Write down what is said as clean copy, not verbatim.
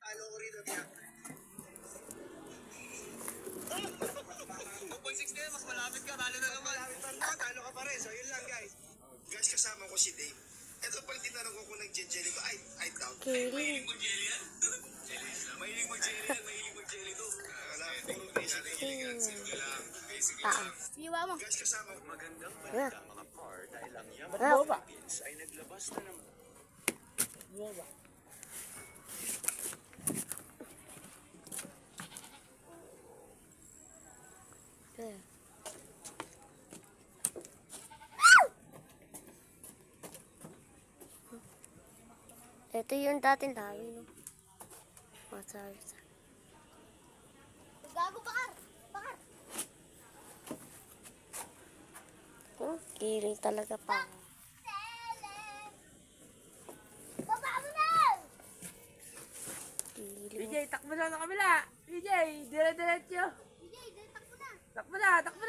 Talo ko rito, tiyak. 2.6 na yan, mas malapit ka, talo na naman. Malapit pa naman, talo ka pa rin. So yun lang guys. Guys, kasama ko si Dave. Ito pag tinanong ko kung nag-jelly ba, I doubt. Mahilig mag-jelly yan? Mahilig mag-jelly yan, mahilig mag-jelly to. Wala, puro basic na hiligan. Simple lang, basic lang. Iwa mo. Guys, kasama ko. Magandang balita mga par dahil ang Yaman Philippines ay naglabas na ng Ito yung dating dami, no? Masabi sa... Gago, bakar! Bakar! Oh, kiling talaga pa. Baba mo na! Kiling. PJ, takbo na sa kabila! PJ, dire-diretso! Hindi, takbo na! Takbo na, takbo!